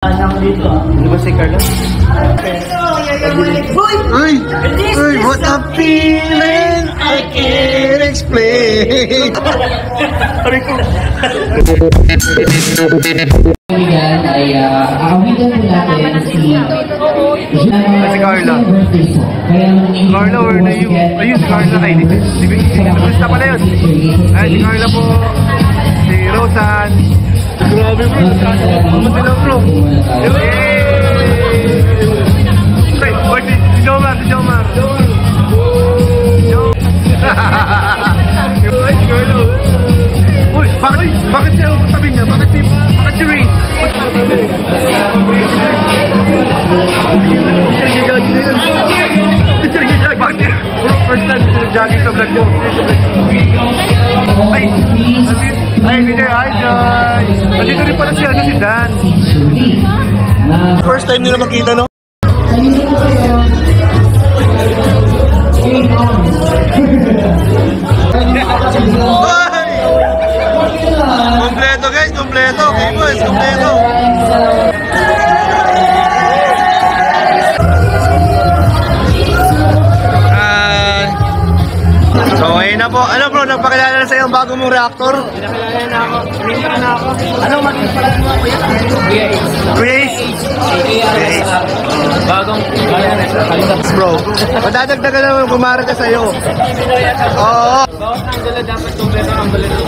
Ano ba si Carla? Uy! Uy! What a feeling I can't explain! Yan ay aawitan po natin si Carla. Carla, where na you? Ayun, si Carla kayo. Gusto pala yun. Ay, si Carla po. Si Rosan. Grabe bro. Mamatay lang bro. Yay! Wait, si Jomar, si Jomar. Uy, bakit siya sabi niya? Bakit si Ray? First time jogging sa vlog ko. Ay, Peter, hi Joy! Nandito rin pala si Dan. First time nila makita, no? Kompleto guys, kompleto. Okay boys, kompleto. So ayun na po. Ano bro, nagpakilala na sa iyo ang bago mong reactor? Pinakilala na ako. Pinakilala na ako. Anong mag-pala mo kuya? Grace. Bagong Bro, madadagdagan naman bumara ka sa'yo. Oo. bawat anggala dapat kumpleto ang balito.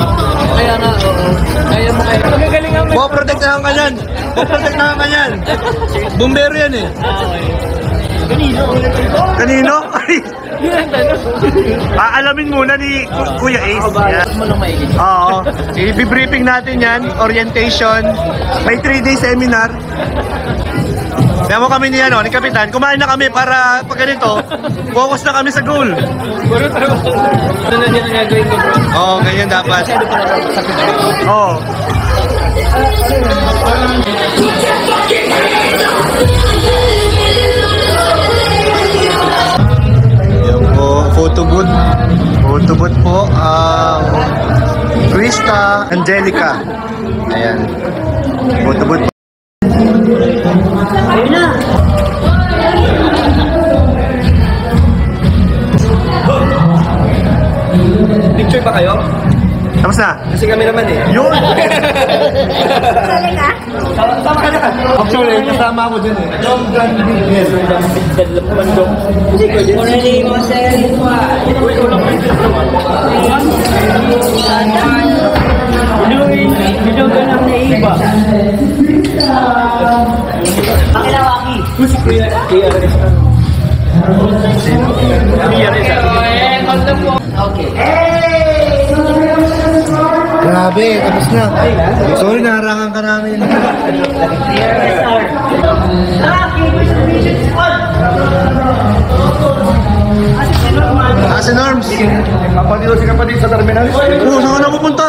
Kaya nga, oo. Kaya mo kayo. Magagalingan mo. Bo-protect na ka yan. Bo-protect na ka yan. Bumbero yan eh. Kanino? Kanino? Yun ang tanong. Aalamin muna ni Kuya Ace. Yan. Mo lang maigit. Oo. I-briefing natin yan. Orientation. May 3-day seminar. Kaya mo kami ni Kapitan. Kumain na kami para pag ganito, focus na kami sa goal. Puro tayo. Ano na yan ang gagawin ko bro? Oo, ganyan dapat. Oo. Yan po, photo booth. Photo booth po. Krista Angelica. Ayan. Photo booth po. Ayun na. Picture ba kayo? Tapos na? Kasi kami naman eh. Yun! Sama ka na. Actually, kasama ako dun eh. Long John Big Dadlap naman doon. Hindi ko dyan. Muna ni Marcel. Uy, ulang ko video ka lang na iba. Pakilawaki. Kusi Kuya Aris. Kuya Aris. Okay. Grabe, tapos na. Sorry, naharangan ka namin. Si Norms. Kapatid si kapatid sa terminal. Oo, saan ka na pupunta?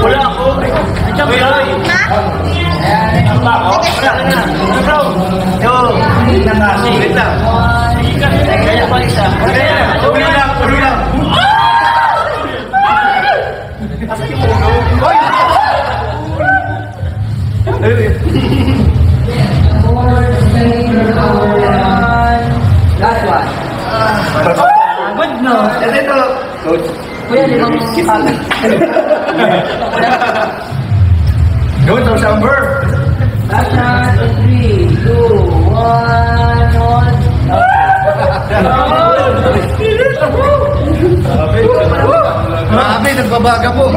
Wala ako. Last one. Good no. Ito, coach. Kuya, di ba mo pala? Go to Samber. Last one, 3, 2, 1, on. Grabe, nagbabaga po.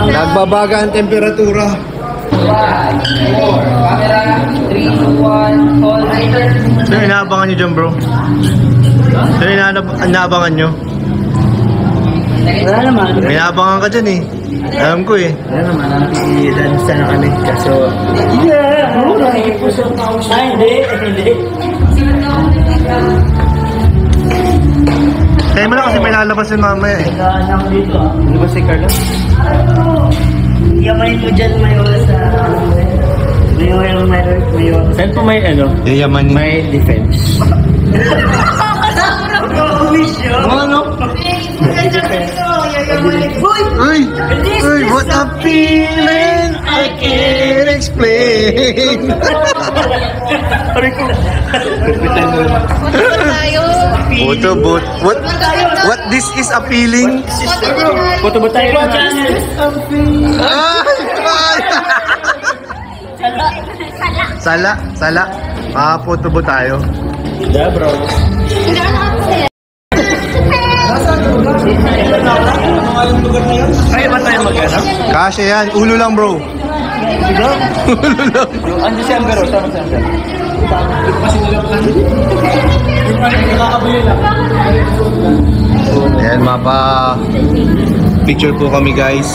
Nagbabaga ang temperatura. 5, 4, camera, 3, 2, 1, hold. Sino inaabangan nyo dyan, bro? Sino inaabangan nyo? Wala naman. May inaabangan ka dyan eh. Alam ko eh. Wala naman, nang na kami. Kaso, yeah, nakikipuso pa ako siya. Hindi. Kaya mo na kasi may lalabas yun mamaya eh. Nagkaan ako dito ah. Ano ba si Carla? Yamanin mo dyan, may oras sa... May oras. Saan po may ano? Yayaman. May defense. Wish yun. Ano? Uy! Uy! What a feeling I can't explain! Photo booth. What this is a feeling? Photo ba tayo? Sala. Photo booth tayo. Yeah, bro. Kaya ba tayo mag-ano? Kasya yan. Ulo lang, bro. Ang December o, sa December. Ayan, mapa picture po kami, guys.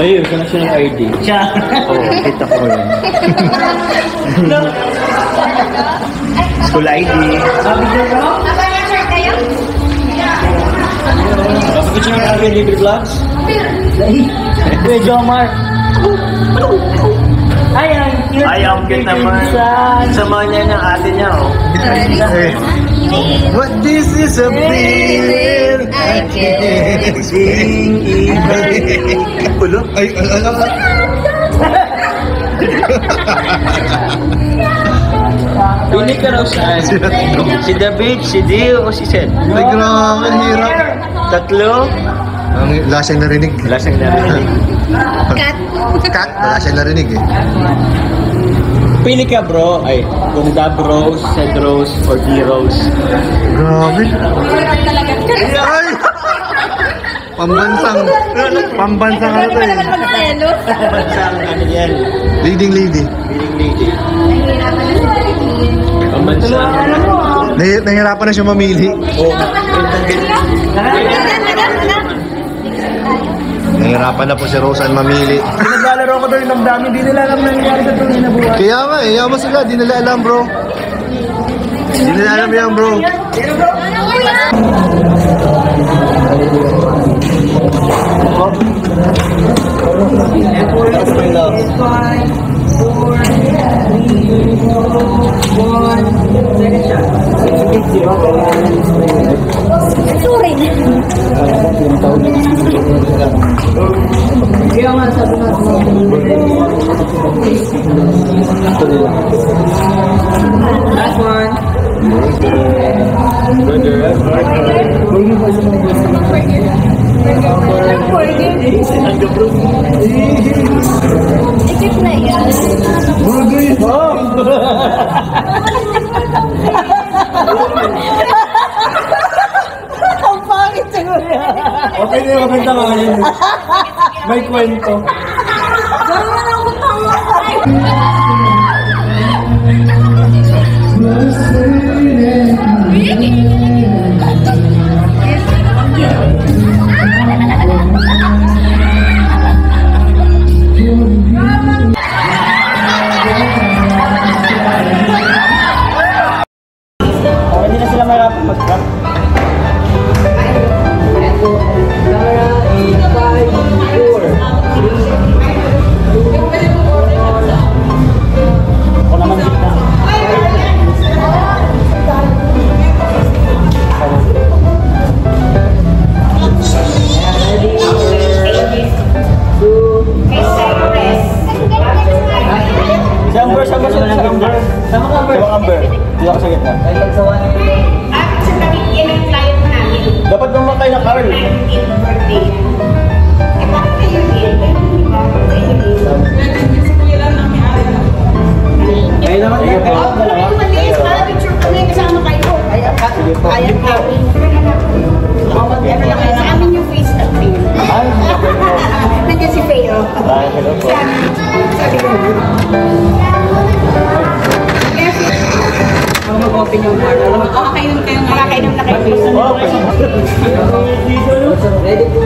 Ayun, ka na siya ng ID. Siya? Oo, kita ko yun. School ID. Kapag-picture ng aking libre vlogs? Kuya Jomar. Ay, ang cute naman. Sama niya ng ate niya, oh. What this is a feeling I can't explain. Ulo? Ay, alam ka. Pili ka raw saan? Si David, si Dio, o si Seth? Ay, grabe, ang hirap. Tatlo? Ang lasang narinig. Lasang narinig. Cut, lasang narinig eh. Pili ka, bro. Ay, kung Dab Rose, Seth Rose, or D Rose. Grabe. Ay! Pambansang ano to eh. Pambansang ano yan? Leading lady. Leading lady. Pambansang. Nahihirapan na siya mamili. Oh, Nahihirapan na po si Rosan mamili. naglalaro ko doon yung damdamin, di nila alam nangyari sa tunay na buhay. Kaya nga eh, yaman sila. Di nila alam, bro. Di nila alam yan, bro. Last one. Ikip na yan. Ang pangit siguro yan. Okay na yung maganda nga yun. May kwento. Gawin ako tawa. Hindi na sila mahirapan mag-cut. Ako naman dito. Si Amber, sama ka Amber. Sama ka Amber. Dito ako sa gitna. Dapat mamakay na Carl. Ayun naman kayo po. Sige po. Sa amin yung face na Faye. Ay, Nandiyan si Faye, oh. ay, hello po. Mag-open yung bar. Makakainom kayo ngayon. Makakainom na kayo. Ready po.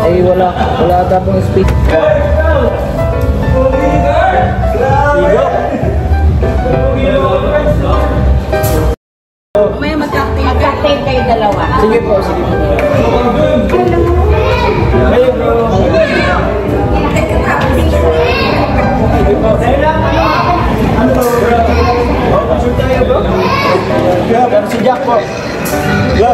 Ay, wala ata pong speed. May mag-cocktail kayo. Sige po, sige po. Kayo bro. Sige po. Ano bro? Pasok tayo bro. Pero si Jack po. Go.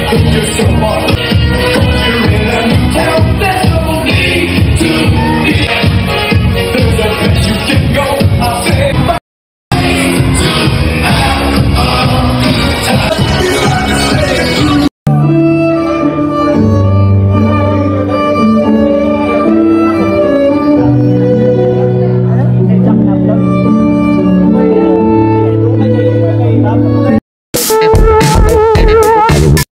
You're so much.